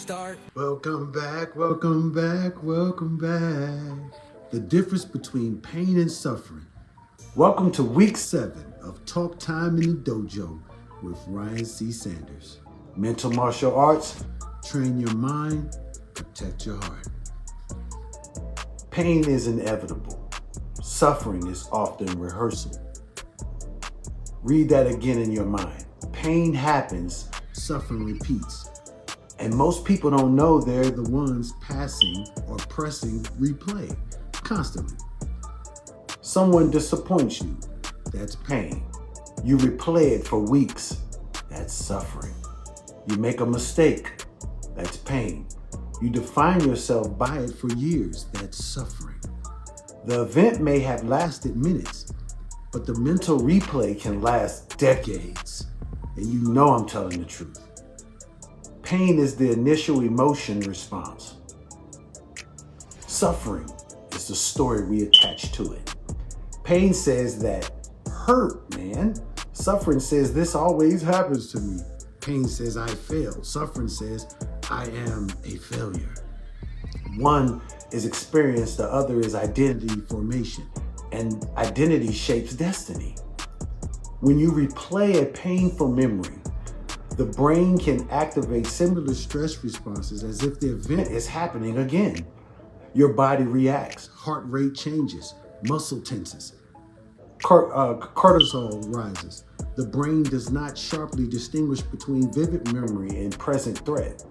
start. Welcome back, welcome back, welcome back. The difference between pain and suffering. Welcome to week 7 of Talk Time in the Dojo with Ryan C. Sanders. Mental martial arts, train your mind, protect your heart. Pain is inevitable. Suffering is often rehearsal. Read that again in your mind. Pain happens, suffering repeats. And most people don't know they're the ones passing or pressing replay constantly. Someone disappoints you, that's pain. You replay it for weeks, that's suffering. You make a mistake, that's pain. You define yourself by it for years, that's suffering. The event may have lasted minutes, but the mental replay can last decades. And you know I'm telling the truth. Pain is the initial emotion response. Suffering is the story we attach to it. Pain says that hurt, man. Suffering says this always happens to me. Pain says I failed. Suffering says I am a failure. One is experience, the other is identity formation. And identity shapes destiny. When you replay a painful memory, the brain can activate similar stress responses as if the event is happening again. Your body reacts, heart rate changes, muscle tenses, cortisol rises. The brain does not sharply distinguish between vivid memory and present threat.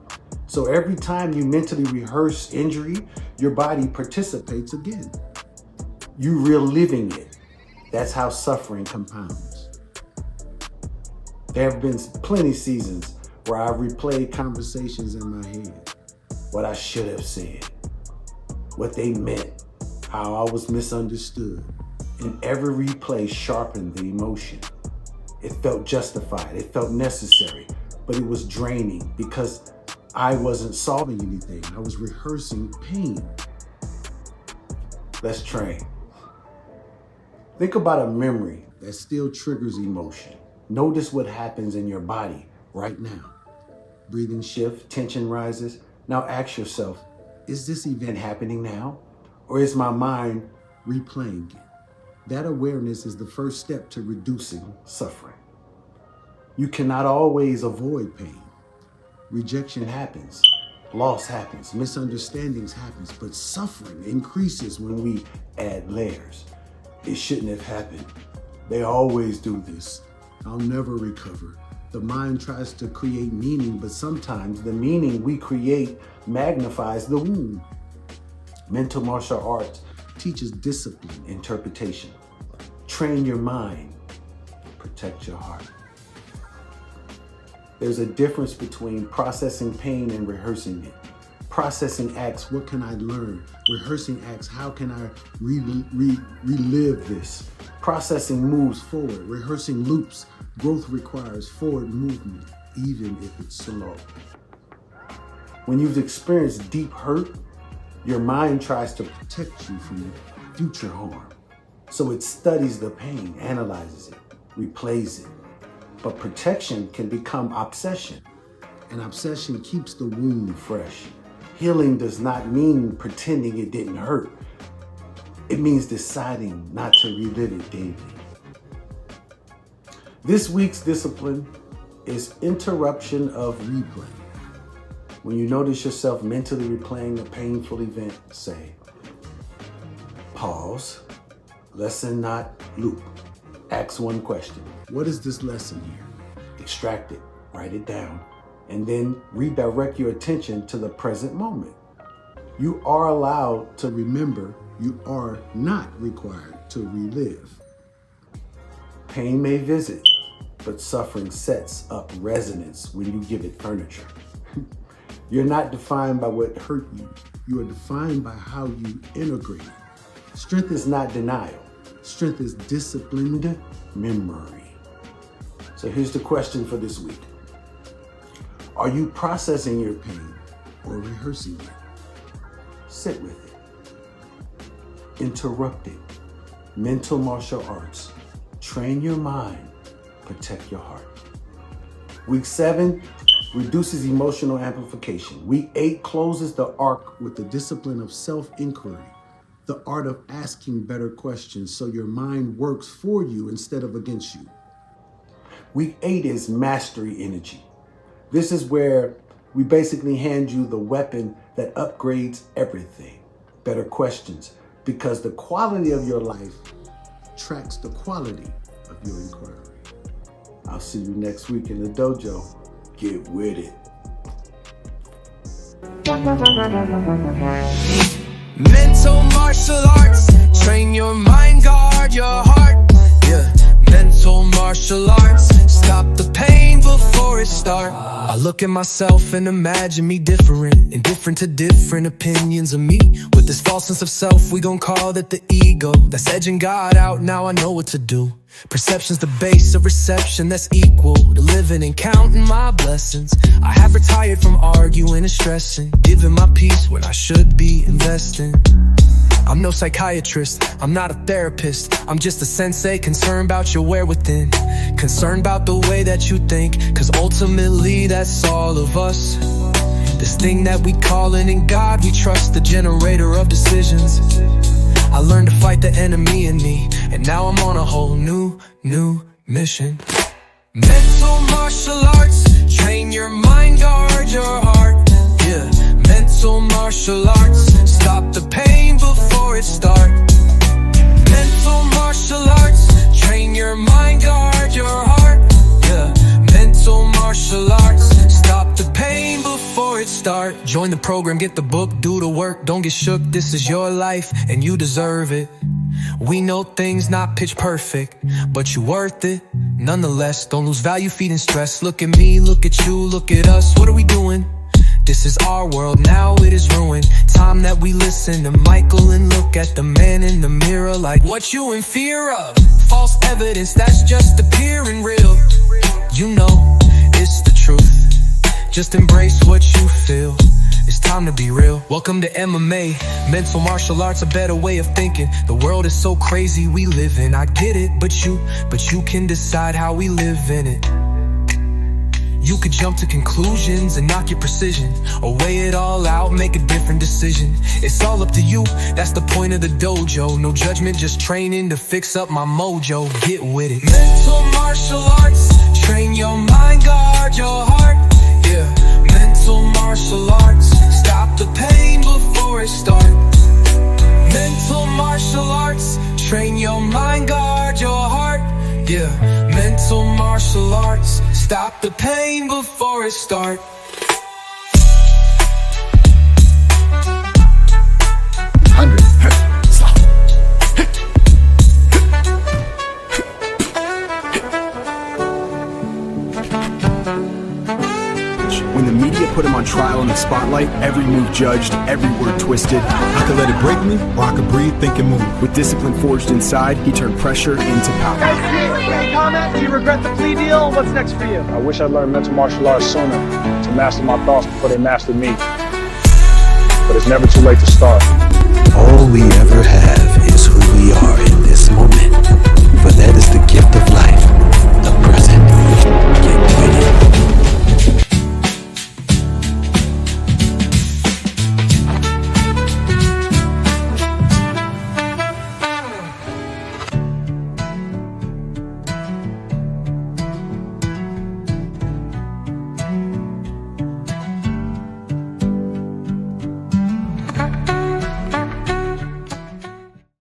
So every time you mentally rehearse injury, your body participates again. You reliving it. That's how suffering compounds. There have been plenty seasons where I've replayed conversations in my head. What I should have said, what they meant, how I was misunderstood. And every replay sharpened the emotion. It felt justified, it felt necessary, but it was draining because I wasn't solving anything. I was rehearsing pain. Let's train. Think about a memory that still triggers emotion. Notice what happens in your body right now. Breathing shifts, tension rises. Now ask yourself, is this event happening now? Or is my mind replaying it? That awareness is the first step to reducing suffering. You cannot always avoid pain. Rejection happens, loss happens, misunderstandings happens, but suffering increases when we add layers. It shouldn't have happened. They always do this. I'll never recover. The mind tries to create meaning, but sometimes the meaning we create magnifies the wound. Mental martial arts teaches discipline, interpretation. Train your mind, protect your heart. There's a difference between processing pain and rehearsing it. Processing acts, what can I learn? Rehearsing acts, how can I relive this? Processing moves forward. Rehearsing loops. Growth requires forward movement, even if it's slow. When you've experienced deep hurt, your mind tries to protect you from future harm. So it studies the pain, analyzes it, replays it. But protection can become obsession. And obsession keeps the wound fresh. Healing does not mean pretending it didn't hurt. It means deciding not to relive it daily. This week's discipline is interruption of replay. When you notice yourself mentally replaying a painful event, say, pause, lesson not loop. Ask one question. What is this lesson here? Extract it, write it down, and then redirect your attention to the present moment. You are allowed to remember. You are not required to relive. Pain may visit, but suffering sets up resonance when you give it furniture. You're not defined by what hurt you. You are defined by how you integrate it. Strength is not denial. Strength is disciplined memory. So here's the question for this week. Are you processing your pain or rehearsing it? Sit with it. Interrupt it. Mental martial arts. Train your mind. Protect your heart. Week 7, reduces emotional amplification. Week 8 closes the arc with the discipline of self-inquiry, the art of asking better questions so your mind works for you instead of against you. Week 8 is mastery energy. This is where we basically hand you the weapon that upgrades everything. Better questions, because the quality of your life tracks the quality of your inquiry. I'll see you next week in the dojo. Get with it. Mental martial arts, train your mind, guard your heart. Yeah, mental martial arts, stop the pain before it starts. I look at myself and imagine me different, indifferent to different opinions of me. With this false sense of self, we gon' call that the ego that's edging God out. Now I know what to do. Perception's the base of reception that's equal to living and counting my blessings. I have retired from arguing and stressing, giving my peace when I should be investing. I'm no psychiatrist, I'm not a therapist, I'm just a sensei concerned about your where within, concerned about the way that you think, cause ultimately that's all of us. This thing that we callin' in God, we trust, the generator of decisions. I learned to fight the enemy in me, and now I'm on a whole new mission. Mental martial arts, train your mind, guard your heart. Yeah, mental martial arts, stop the pain before it starts. Mental martial arts, train your mind, guard your heart. Yeah, mental martial arts, stop the pain before it starts. Join the program, get the book, do the work, don't get shook. This is your life and you deserve it. We know things not pitch perfect, but you worth it nonetheless. Don't lose value feeding stress. Look at me, look at you, look at us. What are we doing? This is our world, now it is ruined. Time that we listen to Michael and look at the man in the mirror like, what you in fear of? False evidence that's just appearing real. You know, it's the truth. Just embrace what you feel. It's time to be real. Welcome to MMA. Mental martial arts, a better way of thinking. The world is so crazy we live in. I get it, but you can decide how we live in it. You could jump to conclusions and knock your precision, or weigh it all out, make a different decision. It's all up to you, that's the point of the dojo. No judgment, just training to fix up my mojo. Get with it. Mental martial arts, train your mind, guard your heart. Yeah, mental martial arts, stop the pain before it starts. Mental martial arts, train your mind, guard your heart. Yeah, mental martial arts, stop the pain before it starts. When the media put him on trial in the spotlight, every move judged, every word twisted. I could let it break me, or I could breathe, think, and move. With discipline forged inside, he turned pressure into power. Any comment? Do you regret the plea deal? What's next for you? I wish I learned mental martial arts sooner to master my thoughts before they mastered me. But it's never too late to start. All we ever have is who we are in this moment.